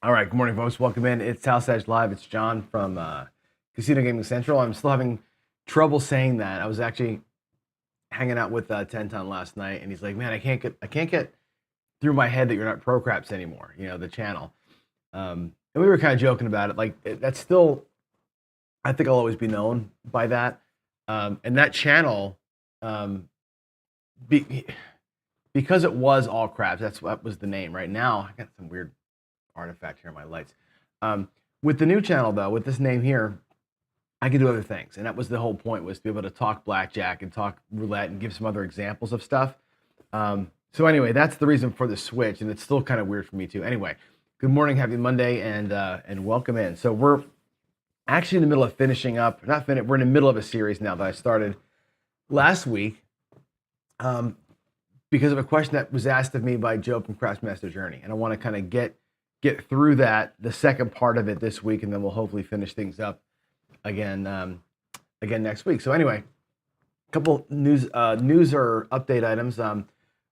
All right, good morning, folks. Welcome in. It's House Edge Live. It's John from Casino Gaming Central. I'm still having trouble saying that. I was actually hanging out with Tenton last night, and he's like, "Man, I can't get through my head that you're not Pro Craps anymore. You know, the channel." And we were kind of joking about it. That's still, I think I'll always be known by that. And that channel, um, because it was all craps. That was the name. Right now, I got some weird artifact here in my lights. With the new channel though, with this name here, I can do other things, and that was the whole point, was to be able to talk blackjack and talk roulette and give some other examples of stuff. So anyway, that's the reason for the switch, and it's still kind of weird for me too. Anyway, good morning, happy Monday, and welcome in. So we're actually in the middle of finishing up. We're in the middle of a series now that I started last week. Because of a question that was asked of me by Joe from Craftsmaster Journey, and I want to kind of get through that, the second part of it this week, and then we'll hopefully finish things up again next week. So anyway, a couple news or update items.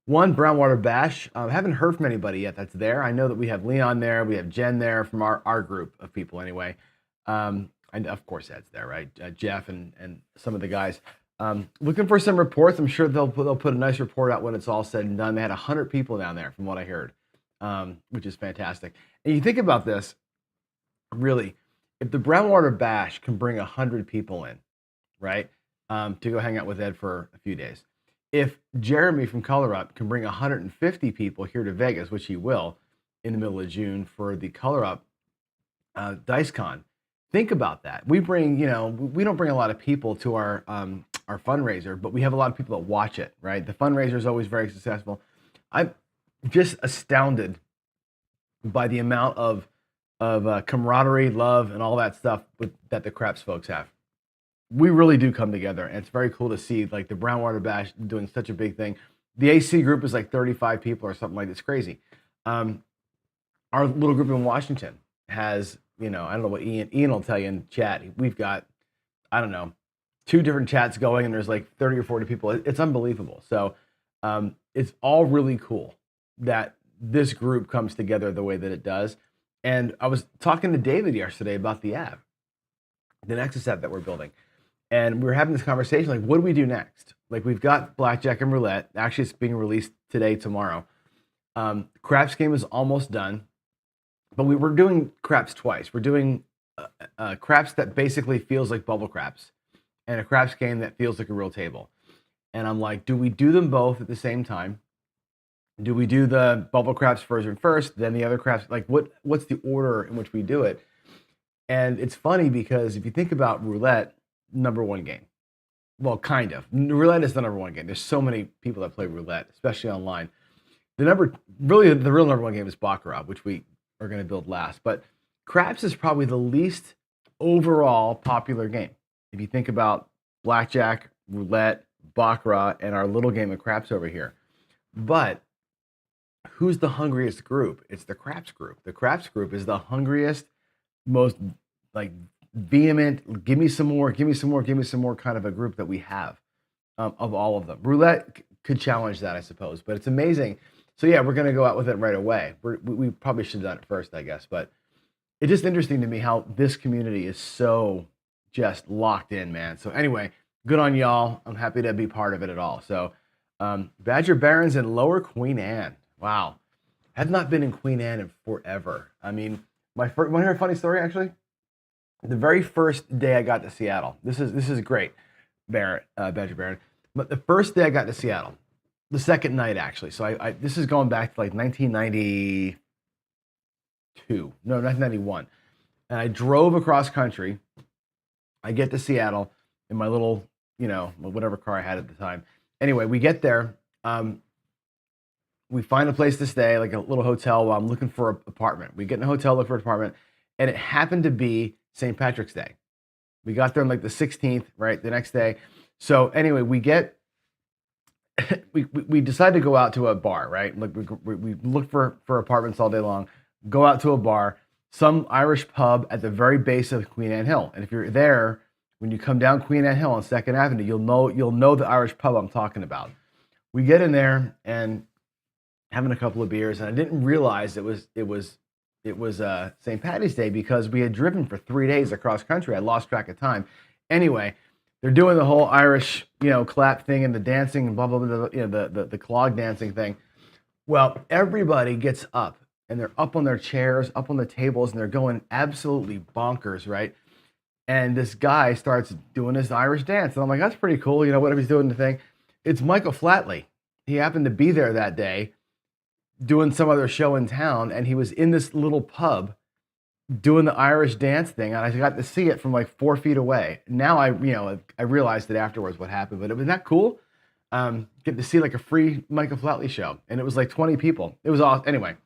One, Brownwater Bash. I haven't heard from anybody yet that's there. I know that we have Leon there, we have Jen there from our group of people anyway. And of course Ed's there, right? Jeff and some of the guys. Looking for some reports. I'm sure they'll put a nice report out when it's all said and done. They had 100 people down there from what I heard, which is fantastic. And you think about this, really, if the Brownwater Bash can bring 100 people in, right, to go hang out with Ed for a few days. If Jeremy from Color Up can bring 150 people here to Vegas, which he will in the middle of June for the Color Up DiceCon, think about that. We don't bring a lot of people to our fundraiser, but we have a lot of people that watch it, right? The fundraiser is always very successful. I'm just astounded by the amount of camaraderie, love, and all that stuff that the Craps folks have. We really do come together, and it's very cool to see, like, the Brownwater Bash doing such a big thing. The AC group is like 35 people or something like this, crazy. Our little group in Washington has, I don't know what Ian will tell you in chat. We've got, I don't know, 2 different chats going, and there's like 30 or 40 people. It's unbelievable. So it's all really cool that this group comes together the way that it does. And I was talking to David yesterday about the app, the Nexus app that we're building. And we were having this conversation, like, what do we do next? Like, we've got blackjack and roulette. Actually, it's being released today, tomorrow. Craps game is almost done, but we're doing craps twice. We're doing craps that basically feels like bubble craps, and a craps game that feels like a real table. And I'm like, do we do them both at the same time? Do we do the bubble craps version first, then the other craps? Like, what's the order in which we do it? And it's funny because if you think about roulette, #1 game. Well, kind of. Roulette is the #1 game. There's so many people that play roulette, especially online. The real #1 game is Baccarat, which we are going to build last. But craps is probably the least overall popular game. If you think about blackjack, roulette, Baccarat, and our little game of craps over here. But who's the hungriest group? It's the craps group. The craps group is the hungriest, most like vehement, give me some more, give me some more, give me some more kind of a group that we have of all of them. Roulette could challenge that, I suppose, but it's amazing. So yeah, we're going to go out with it right away. We probably should have done it first, I guess, but it's just interesting to me how this community is so just locked in, man. So anyway, good on y'all. I'm happy to be part of it at all. So Badger Barons and Lower Queen Anne. Wow. Have not been in Queen Anne in forever. I mean, want to hear a funny story, actually? The very first day I got to Seattle, this is great, Badger Baron. But the first day I got to Seattle, the second night actually. So this is going back to like 1992, no, 1991, and I drove across country. I get to Seattle in my little, whatever car I had at the time. Anyway, we get there. We find a place to stay, like a little hotel, while I'm looking for an apartment. We get in a hotel, look for an apartment, and it happened to be St. Patrick's Day. We got there on like the 16th, right, the next day. So anyway, we decide to go out to a bar, right? Like we look for apartments all day long, go out to a bar, some Irish pub at the very base of Queen Anne Hill. And if you're there, when you come down Queen Anne Hill on 2nd Avenue, you'll know the Irish pub I'm talking about. We get in there and having a couple of beers, and I didn't realize it was it was St. Patty's Day because we had driven for 3 days across country. I lost track of time. Anyway, they're doing the whole Irish, clap thing and the dancing and blah blah blah, the clog dancing thing. Well, everybody gets up and they're up on their chairs, up on the tables, and they're going absolutely bonkers, right? And this guy starts doing this Irish dance, and I'm like, that's pretty cool, whatever he's doing the thing. It's Michael Flatley. He happened to be there that day doing some other show in town, and he was in this little pub doing the Irish dance thing, and I got to see it from like 4 feet away. Now I realized it afterwards what happened, but it was that cool. Get to see like a free Michael Flatley show, and it was like 20 people. It was awesome. Anyway,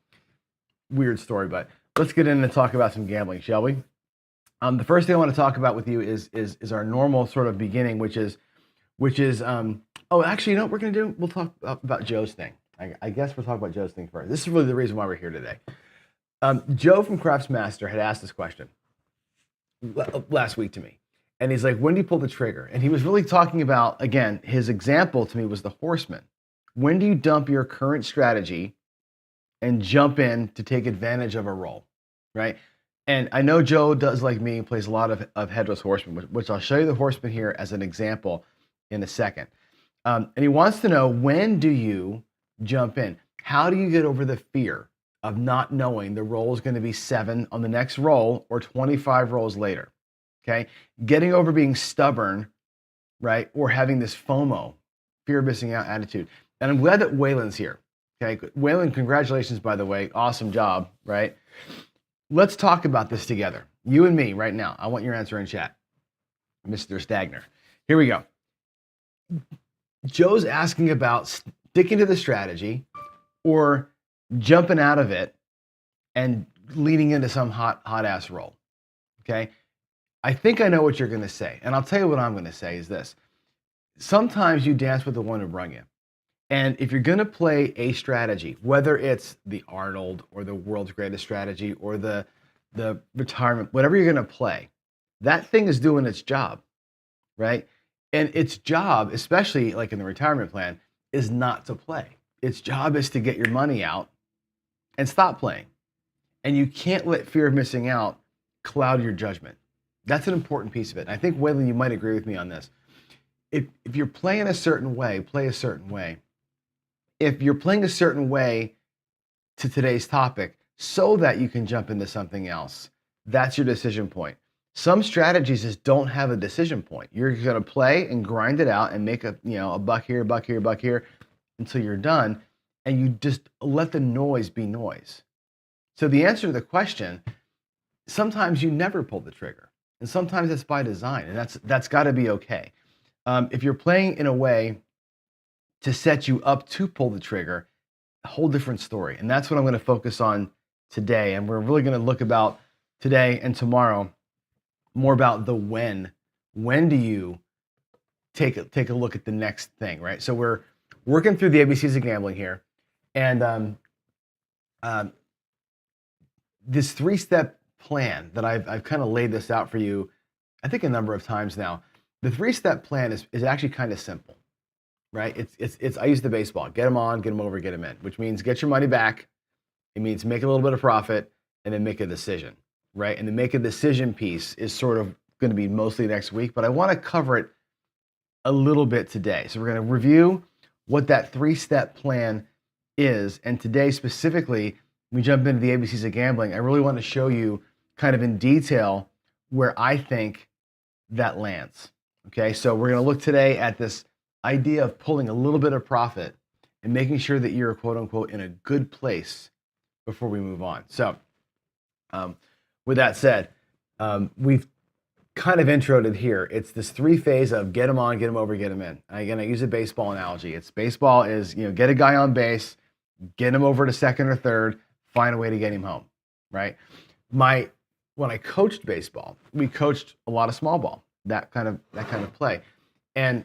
weird story, but let's get in and talk about some gambling, shall we? The first thing I want to talk about with you is our normal sort of beginning, which is oh, actually, you know what we're gonna do? We'll talk about Joe's thing. I guess we'll talk about Joe's thing first. This is really the reason why we're here today. Joe from Craftsmaster had asked this question last week to me. And he's like, when do you pull the trigger? And he was really talking about, again, his example to me was the horseman. When do you dump your current strategy and jump in to take advantage of a roll, right? And I know Joe does, like me, plays a lot of headless horseman, which I'll show you the horseman here as an example in a second. And he wants to know, when do you jump in? How do you get over the fear of not knowing the roll is going to be 7 on the next roll or 25 rolls later? Okay, getting over being stubborn, right, or having this FOMO, fear of missing out attitude. And I'm glad that Waylon's here. Okay, Waylon, congratulations, by the way, awesome job, right? Let's talk about this together, you and me, right now. I want your answer in chat, Mr. Stagner. Here we go. Joe's asking about sticking to the strategy or jumping out of it and leading into some hot ass roll. Okay. I think I know what you're going to say. And I'll tell you what I'm going to say is this. Sometimes you dance with the one who brung you. And if you're going to play a strategy, whether it's the Arnold or the world's greatest strategy or the retirement, whatever you're going to play, that thing is doing its job, right? And its job, especially like in the retirement plan, is not to play. Its job is to get your money out and stop playing. And you can't let fear of missing out cloud your judgment. That's an important piece of it. And I think, Waylon, you might agree with me on this. If you're playing a certain way, play a certain way. If you're playing a certain way to today's topic so that you can jump into something else, that's your decision point. Some strategies just don't have a decision point. You're going to play and grind it out and make a buck here, buck here, buck here until you're done. And you just let the noise be noise. So the answer to the question, sometimes you never pull the trigger. And sometimes it's by design, and that's got to be okay. If you're playing in a way to set you up to pull the trigger, a whole different story. And that's what I'm going to focus on today. And we're really going to look about today and tomorrow more about the when. When do you take a look at the next thing, right? So we're working through the ABCs of gambling here, and this 3-step plan that I've kind of laid this out for you, I think a number of times now. The 3-step plan is actually kind of simple, right? It's I use the baseball, get them on, get them over, get them in, which means get your money back. It means make a little bit of profit and then make a decision, right? And the make a decision piece is sort of going to be mostly next week, but I want to cover it a little bit today. So we're going to review what that 3-step plan is, and today specifically, we jump into the ABCs of gambling. I really want to show you kind of in detail where I think that lands. Okay, so we're going to look today at this idea of pulling a little bit of profit and making sure that you're, quote unquote, in a good place before we move on. So with that said, we've kind of introed it here. It's this 3-phase of get them on, get them over, get them in. And again, I use a baseball analogy. Baseball is, get a guy on base, get him over to second or third, find a way to get him home, right? When I coached baseball, we coached a lot of small ball, that kind of play. And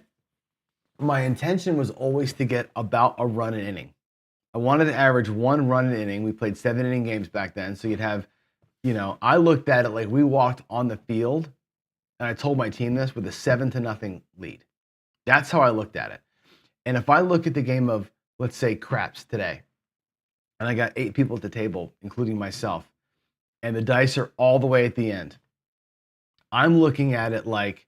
my intention was always to get about a run an inning. I wanted to average 1 run an inning. We played 7-inning games back then. So you'd have, I looked at it like we walked on the field, and I told my team this, with a 7-0 lead. That's how I looked at it. And if I look at the game of, let's say, craps today, and I got 8 people at the table, including myself, and the dice are all the way at the end, I'm looking at it like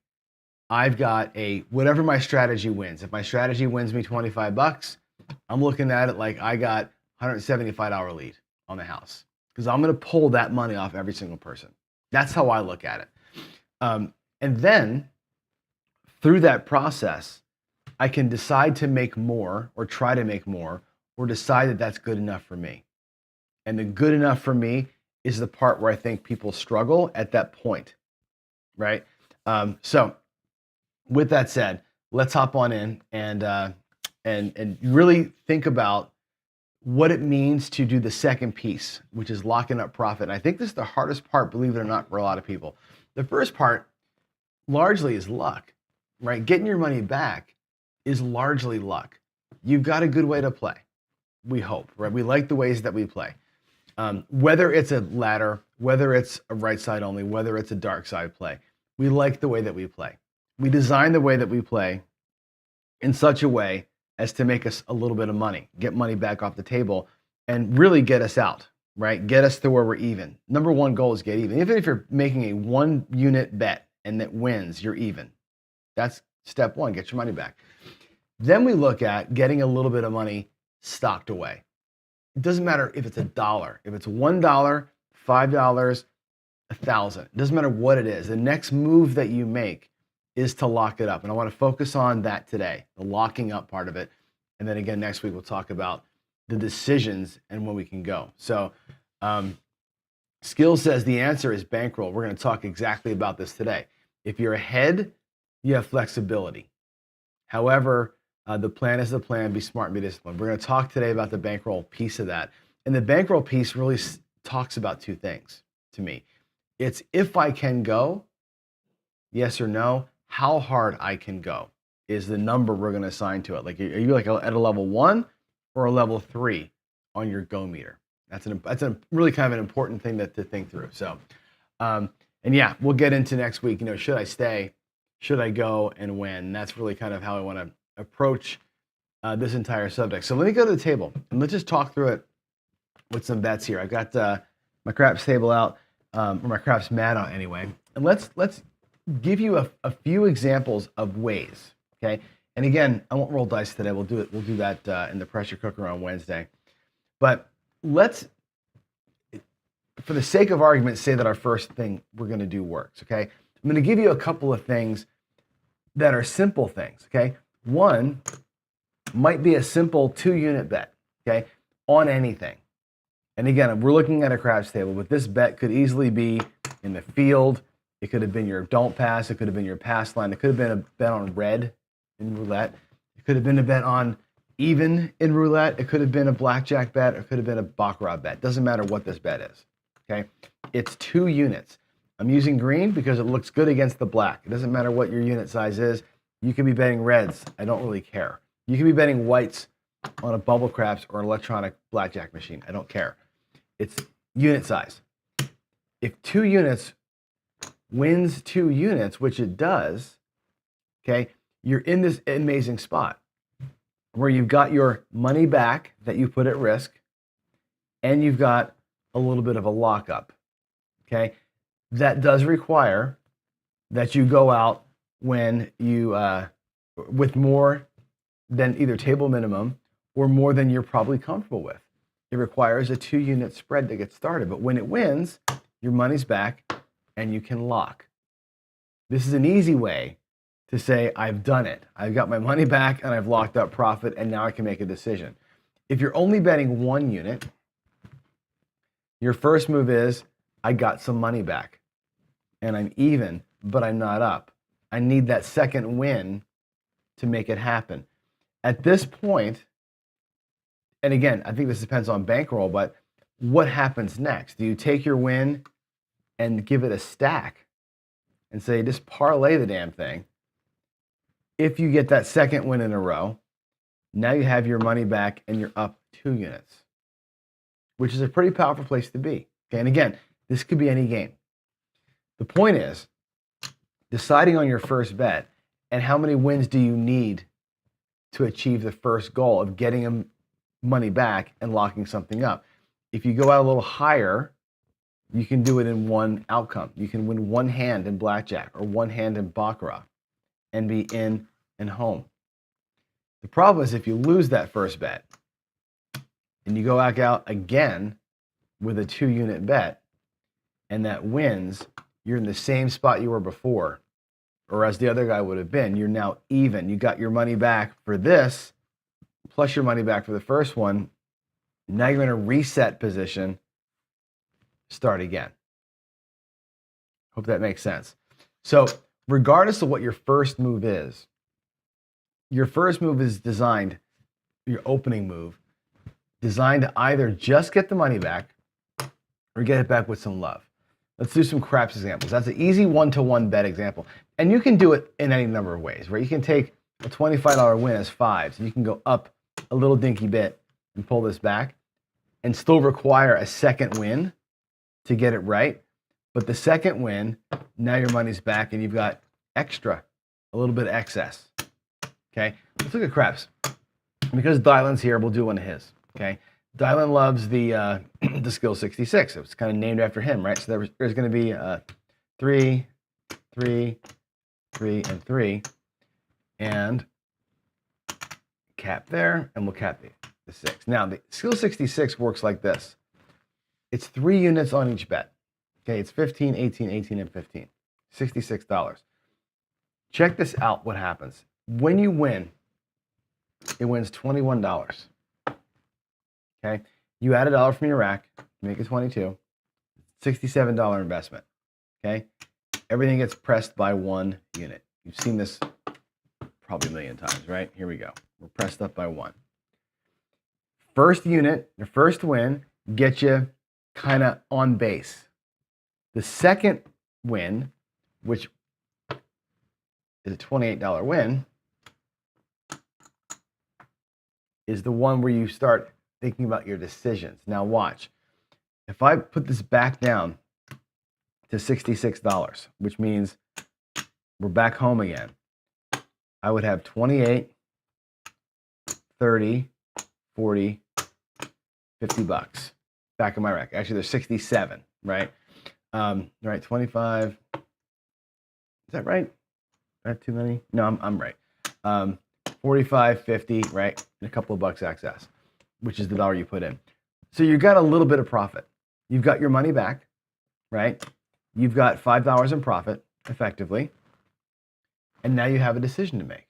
I've got whatever my strategy wins. If my strategy wins me $25, I'm looking at it like I got $175 lead on the house because I'm going to pull that money off every single person. That's how I look at it. And then through that process, I can decide to make more or try to make more or decide that that's good enough for me. And the good enough for me is the part where I think people struggle at that point, right? So with that said, let's hop on in and really think about what it means to do the second piece, which is locking up profit. And I think this is the hardest part, believe it or not, for a lot of people. The first part largely is luck, right? Getting your money back is largely luck. You've got a good way to play, we hope, right? We like the ways that we play. Whether it's a ladder, whether it's a right side only, whether it's a dark side play, we like the way that we play. We design the way that we play in such a way as to make us a little bit of money, get money back off the table, and really get us out, right? Get us to where we're even. Number one goal is get even. Even if you're making a 1 unit bet and that wins, you're even. That's step one, get your money back. Then we look at getting a little bit of money stocked away. It doesn't matter if it's $1, if it's $1, $5, $1,000. It doesn't matter what it is. The next move that you make is to lock it up. And I want to focus on that today, the locking up part of it. And then again, next week, we'll talk about the decisions and when we can go. So Skills says the answer is bankroll. We're going to talk exactly about this today. If you're ahead, you have flexibility. However, the plan is the plan. Be smart and be disciplined. We're going to talk today about the bankroll piece of that. And the bankroll piece really talks about two things to me. It's if I can go, yes or no. How hard I can go is the number we're going to assign to it. Like, are you like at a level 1 or a level 3 on your go meter? That's a really kind of an important thing to think through. So, and yeah, we'll get into next week. You know, should I stay? Should I go and when? And that's really kind of how I want to approach this entire subject. So let me go to the table and let's just talk through it with some bets here. I've got my craps table out, or my craps mat on anyway, and let's give you a few examples of ways. Okay, and again, I won't roll dice today. We'll do that in the pressure cooker on Wednesday. But let's, for the sake of argument, say that our first thing we're going to do works. Okay, I'm going to give you a couple of things that are simple things. Okay, one might be a simple 2-unit bet. Okay, on anything. And again, we're looking at a craps table, but this bet could easily be in the field. It could have been your don't pass. It could have been your pass line. It could have been a bet on red in roulette. It could have been a bet on even in roulette. It could have been a blackjack bet. It could have been a baccarat bet. Doesn't matter what this bet is. Okay, it's 2 units. I'm using green because it looks good against the black. It doesn't matter what your unit size is. You can be betting reds. I don't really care. You can be betting whites on a bubble craps or an electronic blackjack machine. I don't care. It's unit size. If 2 units wins 2 units, which it does, okay, you're in this amazing spot where you've got your money back that you put at risk and you've got a little bit of a lockup, okay? That does require that you go out when you, with more than either table minimum or more than you're probably comfortable with. It requires a 2-unit spread to get started, but when it wins, your money's back and you can lock. This is an easy way to say, I've done it. I've got my money back and I've locked up profit and now I can make a decision. If you're only betting 1 unit, your first move is, I got some money back and I'm even, but I'm not up. I need that second win to make it happen. At this point, and again, I think this depends on bankroll, but what happens next? Do you take your win and give it a stack and say, just parlay the damn thing? If you get that second win in a row, now you have your money back and you're up 2 units, which is a pretty powerful place to be. Okay, and again, this could be any game. The point is deciding on your first bet and how many wins do you need to achieve the first goal of getting money back and locking something up. If you go out a little higher You can do it in one outcome. You can win one hand in blackjack or one hand in baccarat and be in and home. The problem is if you lose that first bet and you go back out again with a 2-unit bet and that wins, you're in the same spot you were before, or as the other guy would have been. You're now even. You got your money back for this, plus your money back for the first one. Now you're in a reset position. Start again. Hope that makes sense. So regardless of what your first move is designed, your opening move, designed to either just get the money back or get it back with some love. Let's do some craps examples. That's an easy 1-to-1 bet example. And you can do it in any number of ways, right? You can take a $25 win as fives, and you can go up a little dinky bit and pull this back and still require a second win to get it right. But the second win, now your money's back and you've got extra, a little bit of excess. Okay, let's look at craps. Because Dylan's here, we'll do one of his. Okay, Dylan loves the the skill 66. It was kind of named after him, right? So there's going to be 3, 3, 3, and 3, and cap there, and we'll cap the 6. Now the skill 66 works like this. It's 3 units on each bet. Okay, it's 15, 18, 18, and 15. $66. Check this out, what happens. When you win, it wins $21. Okay, you add $1 from your rack, make it 22. $67 investment. Okay, everything gets pressed by 1 unit. You've seen this probably a million times, right? Here we go. We're pressed up by 1. First unit, your first win, gets you kind of on base. The second win, which is a $28 win, is the one where you start thinking about your decisions. Now watch. If I put this back down to $66, which means we're back home again, I would have 28, 30, 40, $50 back in my rack. Actually, there's 67, right? Right, 25. Is that right? I have too many? No, I'm right. 45, 50, right? And a couple of bucks excess, which is the dollar you put in. So you've got a little bit of profit. You've got your money back, right? You've got $5 in profit, effectively. And now you have a decision to make.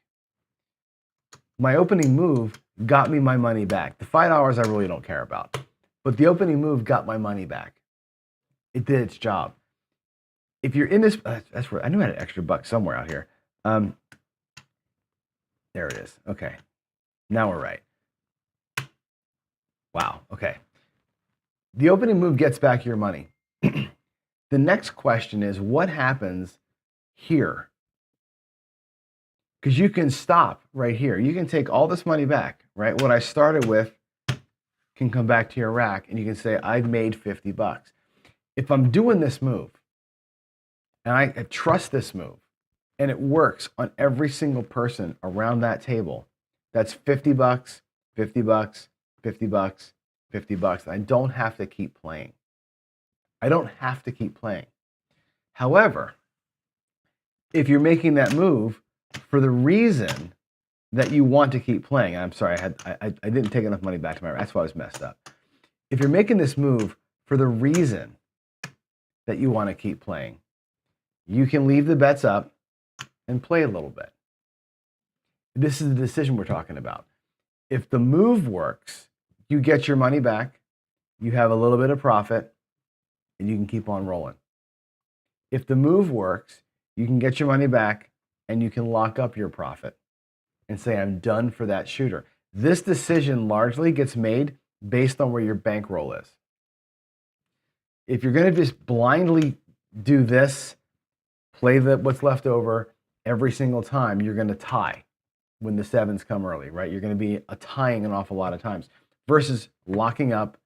My opening move got me my money back. The $5 I really don't care about. But the opening move got my money back. It did its job. If you're in this, that's where I knew I had an extra buck somewhere out here. There it is. Okay. Now we're right. Wow. Okay. The opening move gets back your money. The next question is, what happens here? Because you can stop right here. You can take all this money back, right? What I started with can come back to your rack, and you can say, I've made $50. If I'm doing this move, and I trust this move, and it works on every single person around that table, that's $50, $50, $50, $50. I don't have to keep playing. I don't have to keep playing. However, if you're making that move for the reason that you want to keep playing, I'm sorry, I didn't take enough money back to my rack. That's why I was messed up. If you're making this move for the reason that you want to keep playing, you can leave the bets up and play a little bit. This is the decision we're talking about. If the move works, you get your money back, you have a little bit of profit, and you can keep on rolling. If the move works, you can get your money back and you can lock up your profit and say, I'm done for that shooter. This decision largely gets made based on where your bankroll is. If you're going to just blindly do this, play what's left over every single time, you're going to tie when the sevens come early, right? You're going to be tying an awful lot of times versus locking up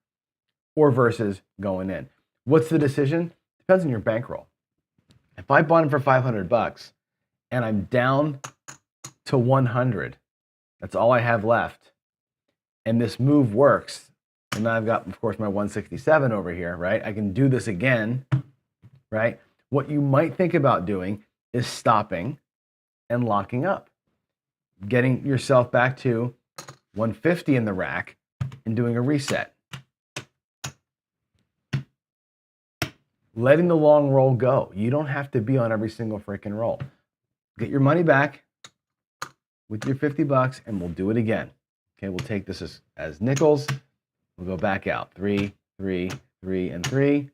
or versus going in. What's the decision? Depends on your bankroll. If I bought them for $500 and I'm down to 100, that's all I have left, and this move works, And now I've got, of course, my 167 over here, right? I can do this again, right? What you might think about doing is stopping and locking up, getting yourself back to 150 in the rack and doing a reset. Letting the long roll go. You don't have to be on every single freaking roll. Get your money back with your 50 bucks and we'll do it again. Okay, we'll take this as nickels. We'll go back out. 3, 3, 3, and 3.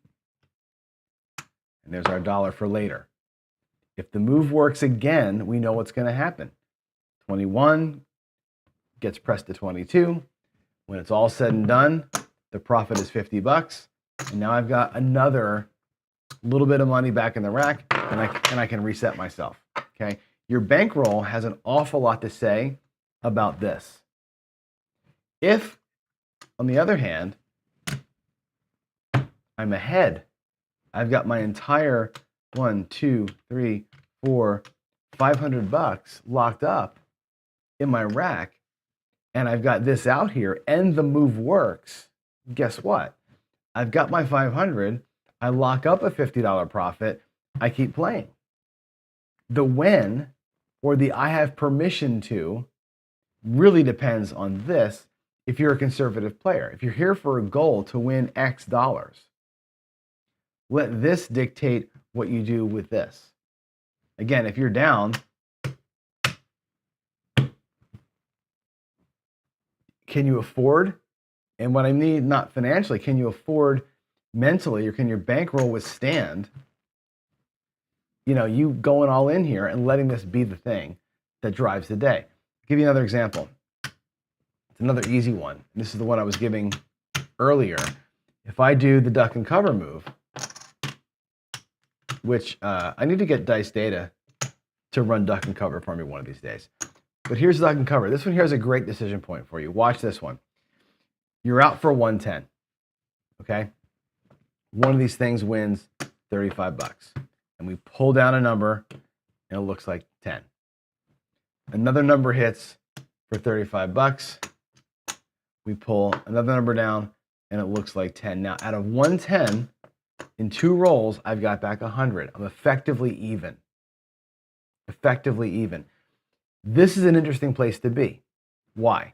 And there's our dollar for later. If the move works again, we know what's going to happen. 21 gets pressed to 22. When it's all said and done, the profit is 50 bucks. And now I've got another little bit of money back in the rack, and I can reset myself. Okay? Your bankroll has an awful lot to say about this. If, on the other hand, I'm ahead, I've got my entire 1, 2, 3, 4, 500 bucks locked up in my rack, and I've got this out here, and the move works, guess what? I've got my 500, I lock up a $50 profit, I keep playing. The when, or the I have permission to, really depends on this if you're a conservative player. If you're here for a goal to win X dollars, let this dictate what you do with this. Again, if you're down, can you afford? And what I mean, not financially, can you afford mentally, or can your bankroll withstand, you going all in here and letting this be the thing that drives the day? I'll give you another example. It's another easy one. This is the one I was giving earlier. If I do the duck and cover move, which I need to get Dice Data to run duck and cover for me one of these days. But here's duck and cover. This one here is a great decision point for you. Watch this one. You're out for 110. Okay? One of these things wins 35 bucks. And we pull down a number, and it looks like 10. Another number hits for 35 bucks. We pull another number down, and it looks like 10. Now, out of 110, in 2 rolls, I've got back 100. I'm effectively even. Effectively even. This is an interesting place to be. Why?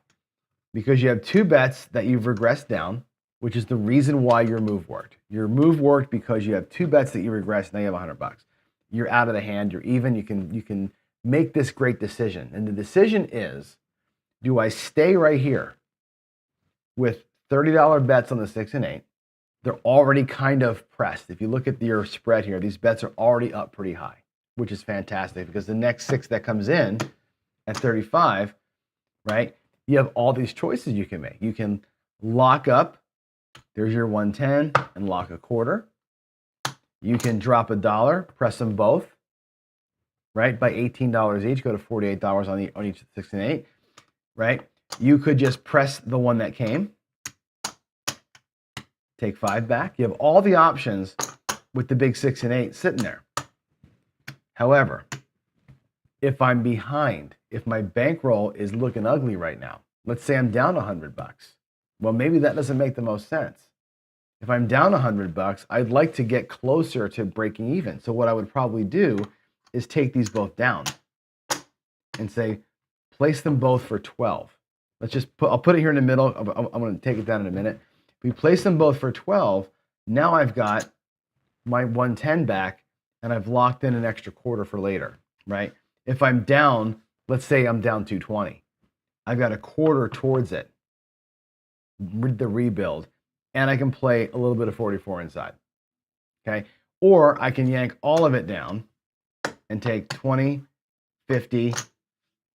Because you have 2 bets that you've regressed down, which is the reason why your move worked. Your move worked because you have 2 bets that you regressed, now you have 100 bucks. You're out of the hand, you're even, you can make this great decision. And the decision is, do I stay right here with $30 bets on the 6 and 8? They're already kind of pressed. If you look at your spread here, these bets are already up pretty high, which is fantastic because the next 6 that comes in at 35, right? You have all these choices you can make. You can lock up, there's your 110, and lock a quarter. You can drop $1, press them both, right? By $18 each, go to $48 on each 6 and 8, right? You could just press the one that came, take 5 back. You have all the options with the big 6 and 8 sitting there. However, if I'm behind, if my bankroll is looking ugly right now, let's say I'm down 100 bucks. Well, maybe that doesn't make the most sense. If I'm down 100 bucks, I'd like to get closer to breaking even. So what I would probably do is take these both down and say, place them both for 12. I'll put it here in the middle. I'm going to take it down in a minute. If we place them both for 12, now I've got my 110 back and I've locked in an extra quarter for later, right? If I'm down, let's say I'm down 220, I've got a quarter towards it, the rebuild, and I can play a little bit of 44 inside, okay? Or I can yank all of it down and take 20, 50,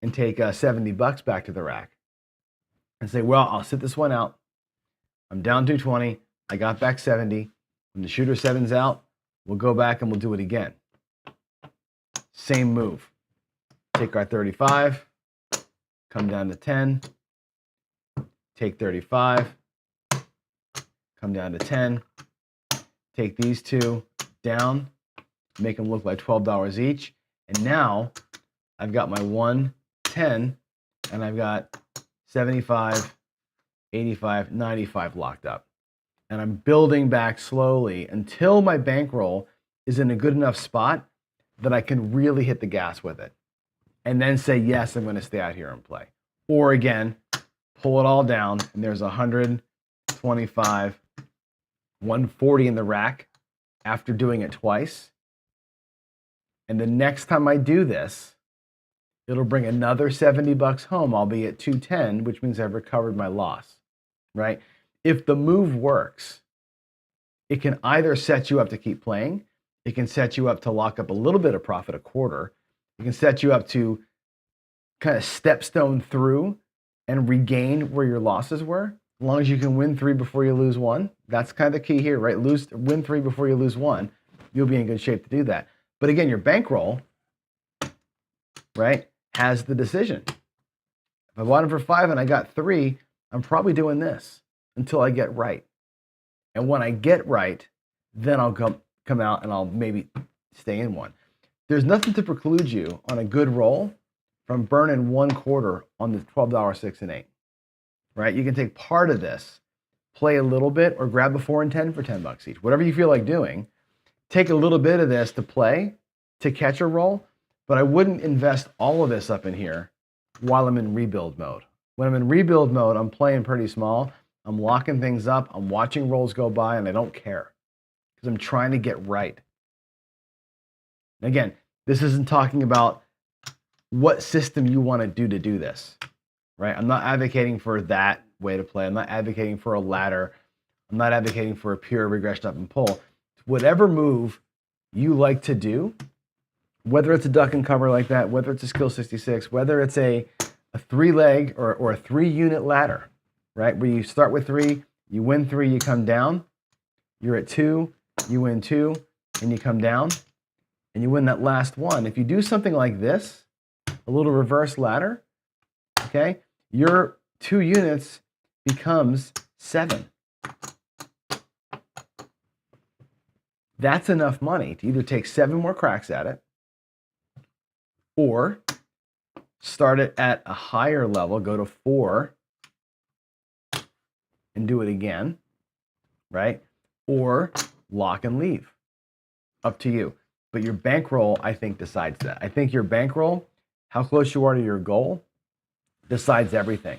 and take 70 bucks back to the rack and say, well, I'll sit this one out. I'm down 220. I got back 70. When the shooter 7's out, we'll go back and we'll do it again. Same move. Take our 35, come down to 10, take 35, come down to 10, take these 2 down, make them look like $12 each, and now I've got my 110 and I've got 75 85, 95 locked up. And I'm building back slowly until my bankroll is in a good enough spot that I can really hit the gas with it. And then say, yes, I'm going to stay out here and play. Or again, pull it all down, and there's 125, 140 in the rack after doing it twice. And the next time I do this, it'll bring another $70 home. I'll be at 210, which means I've recovered my loss, right? If the move works, it can either set you up to keep playing. It can set you up to lock up a little bit of profit, a quarter. It can set you up to kind of stepstone through and regain where your losses were. As long as you can win 3 before you lose 1. That's kind of the key here, right? Win 3 before you lose 1. You'll be in good shape to do that. But again, your bankroll, right, has the decision. If I bought it for 5 and I got 3, I'm probably doing this until I get right. And when I get right, then I'll come out and I'll maybe stay in one. There's nothing to preclude you on a good roll from burning 1 quarter on the $12 6 and 8, right? You can take part of this, play a little bit, or grab a 4 and 10 for $10 each. Whatever you feel like doing, take a little bit of this to play, to catch a roll, but I wouldn't invest all of this up in here while I'm in rebuild mode. When I'm in rebuild mode, I'm playing pretty small. I'm locking things up. I'm watching rolls go by, and I don't care because I'm trying to get right. Again, this isn't talking about what system you want to do this, right? I'm not advocating for that way to play. I'm not advocating for a ladder. I'm not advocating for a pure regression up and pull. Whatever move you like to do, whether it's a duck and cover like that, whether it's a skill 66, whether it's a 3-leg or a 3-unit ladder, right? Where you start with 3, you win 3, you come down, you're at 2, you win 2, and you come down, and you win that last one. If you do something like this, a little reverse ladder, okay, your 2 units becomes 7. That's enough money to either take 7 more cracks at it or start it at a higher level, go to 4 and do it again, right? Or lock and leave. Up to you. But your bankroll, I think, decides that. I think your bankroll, how close you are to your goal, decides everything,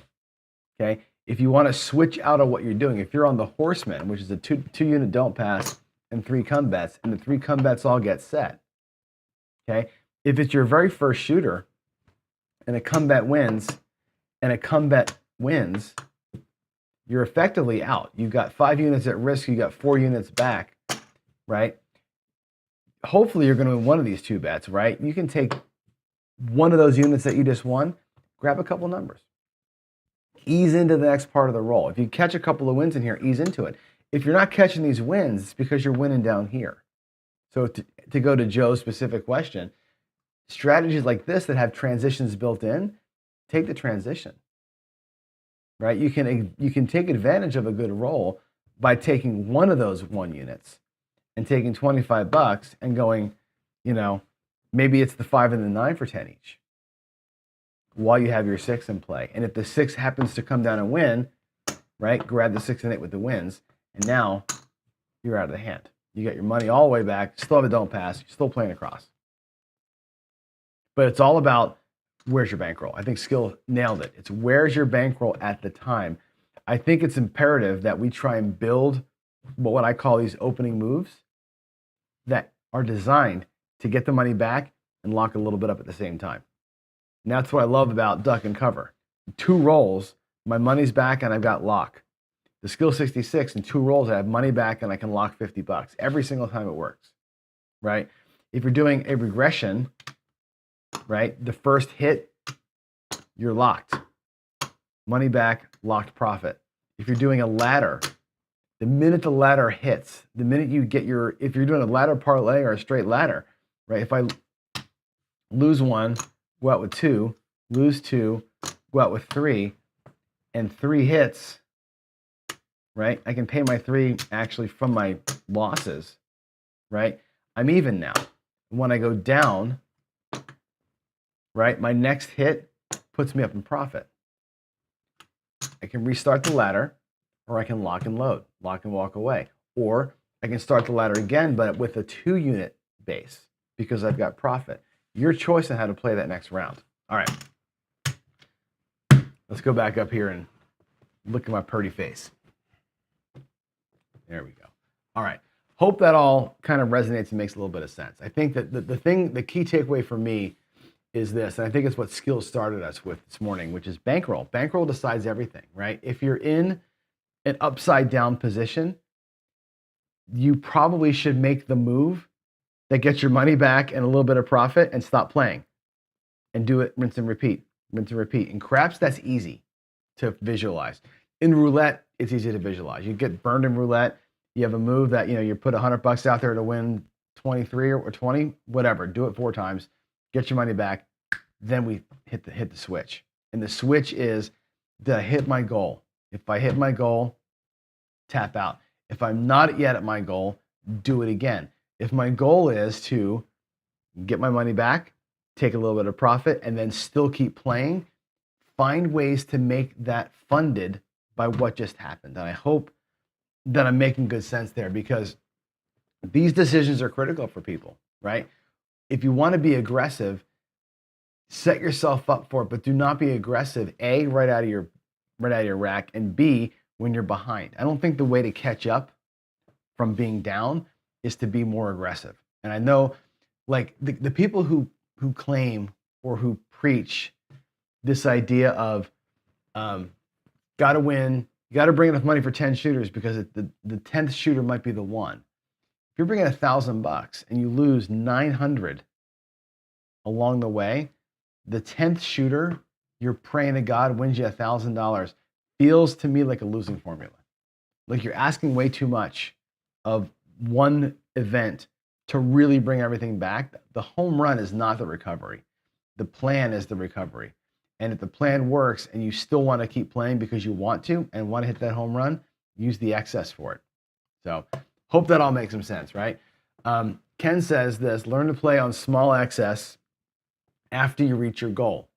okay? If you want to switch out of what you're doing, if you're on the horseman, which is a 2-unit don't pass and 3 come bets, and the 3 come bets all get set, okay? If it's your very first shooter and a come bet wins and a come bet wins, you're effectively out. You've got 5 units at risk, you got 4 units back, right? Hopefully you're going to win one of these 2 bets, right? You can take one of those units that you just won, grab a couple numbers. Ease into the next part of the roll. If you catch a couple of wins in here, ease into it. If you're not catching these wins, it's because you're winning down here. So to go to Joe's specific question, strategies like this that have transitions built in, take the transition, right? You can take advantage of a good roll by taking one of those 1 units and taking $25 and going, maybe it's the 5 and the 9 for 10 each while you have your 6 in play. And if the 6 happens to come down and win, right, grab the 6 and 8 with the wins. And now you're out of the hand. You got your money all the way back, still have a don't pass, you're still playing across. But it's all about where's your bankroll. I think Skill nailed it. It's where's your bankroll at the time. I think it's imperative that we try and build what I call these opening moves that are designed to get the money back and lock a little bit up at the same time. And that's what I love about duck and cover. 2 rolls, my money's back and I've got lock. The skill 66 in 2 rolls, I have money back and I can lock $50 every single time it works, right? If you're doing a regression, right, the first hit, you're locked. Money back, locked profit. If you're doing a ladder, the minute the ladder hits, the minute you get if you're doing a ladder parlay or a straight ladder, right? If I lose 1, go out with 2, lose 2, go out with 3, and 3 hits, right? I can pay my 3 actually from my losses, right? I'm even now. When I go down, right, my next hit puts me up in profit. I can restart the ladder, or I can lock and load, lock and walk away. Or I can start the ladder again, but with a 2-unit base because I've got profit. Your choice on how to play that next round. All right. Let's go back up here and look at my pretty face. There we go. All right. Hope that all kind of resonates and makes a little bit of sense. I think that the key takeaway for me is this, and I think it's what Skills started us with this morning, which is bankroll. Bankroll decides everything, right? If you're in an upside down position, you probably should make the move that gets your money back and a little bit of profit and stop playing and do it, rinse and repeat, rinse and repeat. In craps, that's easy to visualize. In roulette, it's easy to visualize. You get burned in roulette. You have a move that, you put $100 out there to win 23 or 20, whatever. Do it 4 times, get your money back. Then we hit the switch. And the switch is, did I hit my goal? If I hit my goal, tap out. If I'm not yet at my goal, do it again. If my goal is to get my money back, take a little bit of profit, and then still keep playing, find ways to make that funded by what just happened. And I hope that I'm making good sense there, because these decisions are critical for people, right? If you want to be aggressive, set yourself up for it, but do not be aggressive, A, right out of your rack, and B, when you're behind. I don't think the way to catch up from being down is to be more aggressive. And I know, like, the people who claim or who preach this idea of got to win, you got to bring enough money for 10 shooters because the 10th shooter might be the one. If you're bringing $1,000 and you lose 900 along the way, the 10th shooter, you're praying to God, wins you $1,000, feels to me like a losing formula. Like you're asking way too much of one event to really bring everything back. The home run is not the recovery. The plan is the recovery. And if the plan works and you still want to keep playing because you want to and want to hit that home run, use the excess for it. So hope that all makes some sense, right? Ken says this: learn to play on small excess after you reach your goal.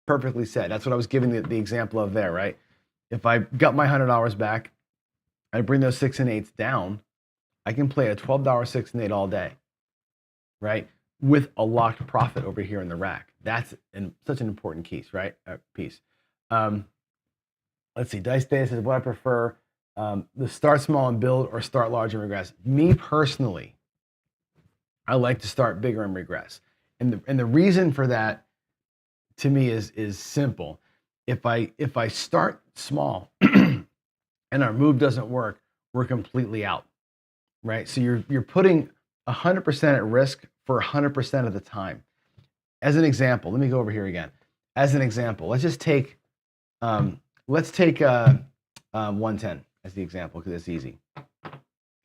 Perfectly said. That's what I was giving the example of there, right? If I got my $100 back, I bring those 6 and 8s down, I can play a $12 6 and 8 all day, right? With a locked profit over here in the rack. That's such an important piece, right? Piece. Let's see. Dice Day says, what I prefer, the start small and build or start large and regress. Me personally, I like to start bigger and regress. And the reason for that, to me, is simple. If I start small and our move doesn't work, we're completely out, right? So you're putting 100% at risk for 100% of the time. As an example, let me go over here again. As an example, let's just take 110 as the example because it's easy.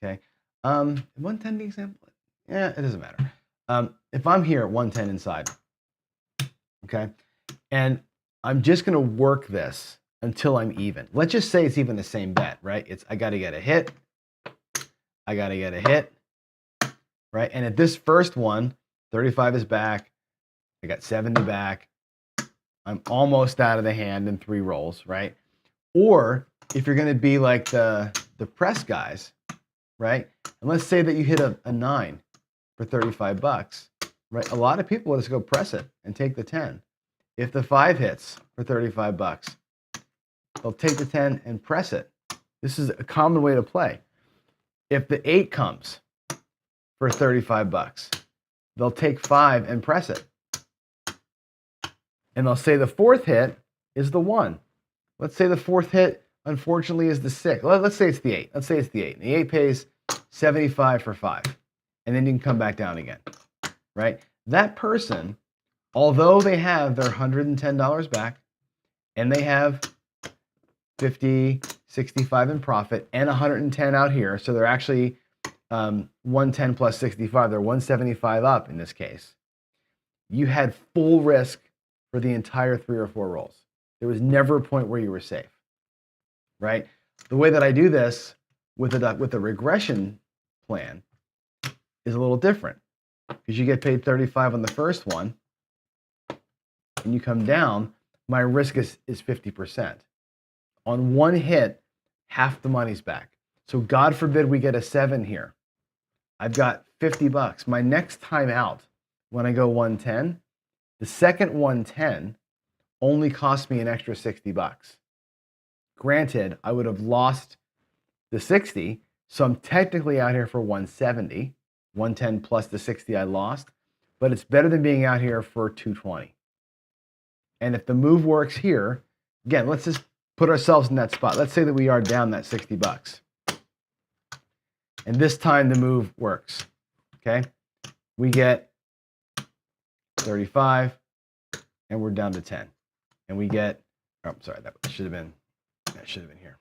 Okay, 110 the example. Yeah, it doesn't matter. If I'm here at 110 inside, okay, and I'm just going to work this until I'm even. Let's just say it's even the same bet, right? I got to get a hit. I got to get a hit, right? And at this first one, 35 is back. I got 70 back. I'm almost out of the hand in 3 rolls, right? Or if you're going to be like the press guys, right? And let's say that you hit a 9 for $35, right? A lot of people will just go press it and take the 10. If the 5 hits for $35, they'll take the 10 and press it. This is a common way to play. If the 8 comes for $35, they'll take 5 and press it. And they'll say the 4th hit is the 1. Let's say the 4th hit, unfortunately, is the 6. Let's say it's the 8. Let's say it's the 8. And the 8 pays 75 for 5. And then you can come back down again, right? That person, although they have their $110 back and they have 50, 65 in profit and 110 out here, so they're actually 110 plus 65, they're 175 up in this case. You had full risk for the entire 3 or 4 rolls. There was never a point where you were safe, right? The way that I do this with a regression plan is a little different because you get paid 35 on the first one and you come down, my risk is 50%. On one hit, half the money's back. So God forbid we get a 7 here. I've got $50. My next time out, when I go 110, the second 110 only cost me an extra $60. Granted, I would have lost the 60, so I'm technically out here for 170, 110 plus the 60 I lost, but it's better than being out here for 220. And if the move works here, again, let's just put ourselves in that spot. Let's say that we are down that $60. And this time the move works. Okay? We get 35 and we're down to 10. And we get, oh, sorry, that should have been here.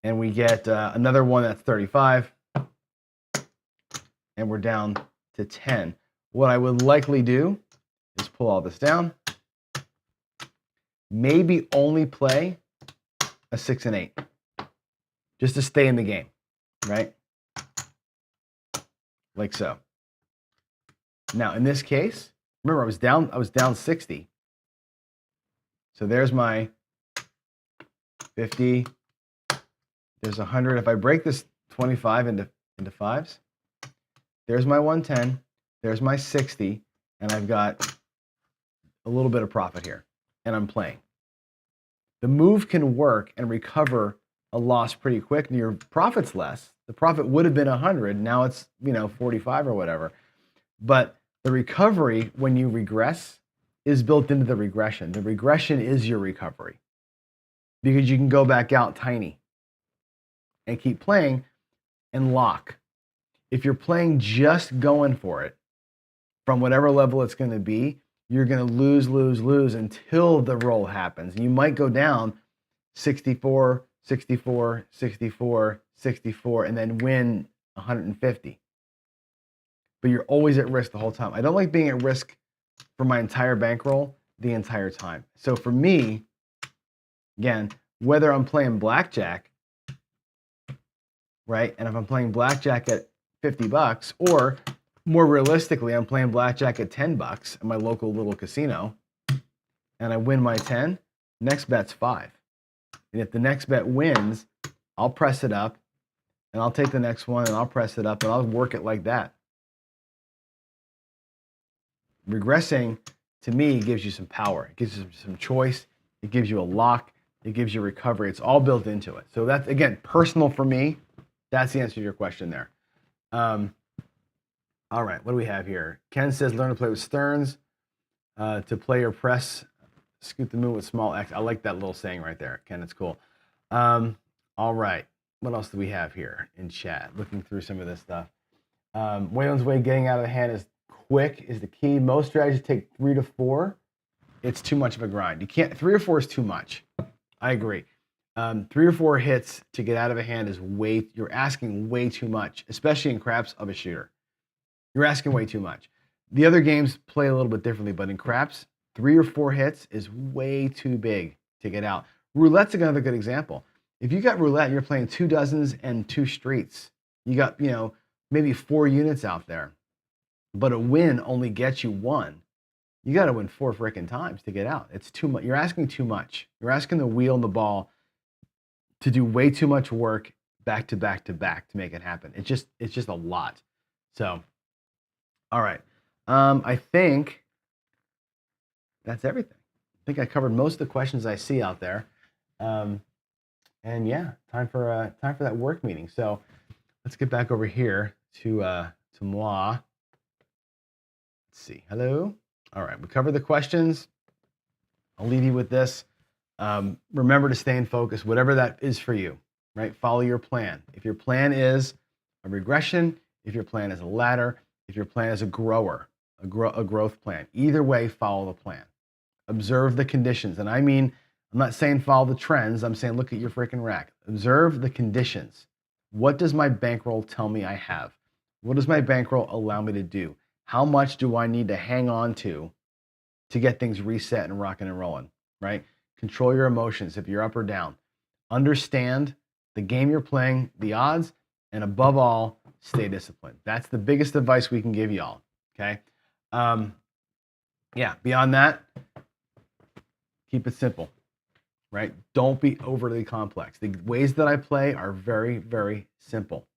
And we get another one that's 35 and we're down to 10. What I would likely do is pull all this down, maybe only play a 6 and 8 just to stay in the game, right? Like so. Now in this case, remember I was down 60. So there's my 50. There's 100. If I break this 25 into fives, there's my 110. There's my 60, and I've got a little bit of profit here, and I'm playing. The move can work and recover a loss pretty quick, and your profit's less. The profit would have been 100. Now it's 45 or whatever. But the recovery when you regress is built into the regression. The regression is your recovery because you can go back out tiny and keep playing and lock. If you're playing just going for it from whatever level it's going to be, you're going to lose until the roll happens. You might go down 64, 64, 64, 64, and then win 150. But you're always at risk the whole time. I don't like being at risk for my entire bankroll the entire time. So for me, again, whether I'm playing blackjack, right? And if I'm playing blackjack at $50, or more realistically, I'm playing blackjack at $10 at my local little casino, and I win my 10, next bet's 5. And if the next bet wins, I'll press it up, and I'll take the next one, and I'll press it up, and I'll work it like that. Regressing, to me, gives you some power. It gives you some choice. It gives you a lock. It gives you recovery. It's all built into it. So that's, again, personal for me. That's the answer to your question there. All right, what do we have here? Ken says, learn to play with Stearns. To play or press, scoot the moon with small X. I like that little saying right there, Ken. It's cool. All right, what else do we have here in chat? Looking through some of this stuff. Waylon's way, getting out of the hand is quick is the key. Most strategies take 3 to 4. It's too much of a grind. You can't. 3 or 4 is too much. I agree. 3 or 4 hits to get out of a hand is you're asking way too much, especially in craps of a shooter. You're asking way too much. The other games play a little bit differently, but in craps, 3 or 4 hits is way too big to get out. Roulette's another good example. If you got roulette and you're playing 2 dozens and 2 streets, you got, maybe 4 units out there, but a win only gets you 1. You got to win 4 freaking times to get out. It's too much. You're asking too much. You're asking the wheel and the ball to do way too much work back to back to back to make it happen. It's just a lot. So, all right. I think that's everything. I think I covered most of the questions I see out there. And yeah, time for that work meeting. So let's get back over here to moi. Let's see. Hello. All right. We covered the questions. I'll leave you with this. Remember to stay in focus, whatever that is for you, right? Follow your plan. If your plan is a regression, if your plan is a ladder, if your plan is a grower, a growth plan, either way, follow the plan. Observe the conditions. And I mean, I'm not saying follow the trends. I'm saying look at your freaking rack. Observe the conditions. What does my bankroll tell me I have? What does my bankroll allow me to do? How much do I need to hang on to get things reset and rocking and rolling, right? Control your emotions if you're up or down. Understand the game you're playing, the odds, and above all, stay disciplined. That's the biggest advice we can give y'all, okay? Yeah, beyond that, keep it simple. right? Don't be overly complex. The ways that I play are very, very simple,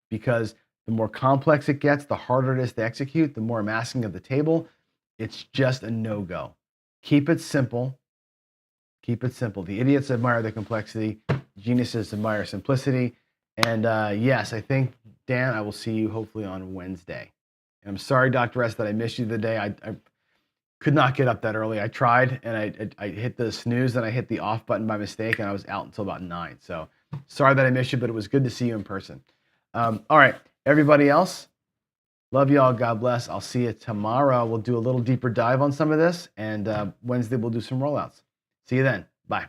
because the more complex it gets, the harder it is to execute, the more I'm asking of the table. It's just a no-go. Keep it simple. Keep it simple. The idiots admire the complexity. Geniuses admire simplicity. And yes, I think, Dan, I will see you hopefully on Wednesday. And I'm sorry, Dr. S, that I missed you today. I could not get up that early. I tried, and I hit the snooze, and I hit the off button by mistake, and I was out until about 9. So sorry that I missed you, but it was good to see you in person. All right, everybody else, love you all. God bless. I'll see you tomorrow. We'll do a little deeper dive on some of this, and Wednesday we'll do some rollouts. See you then. Bye.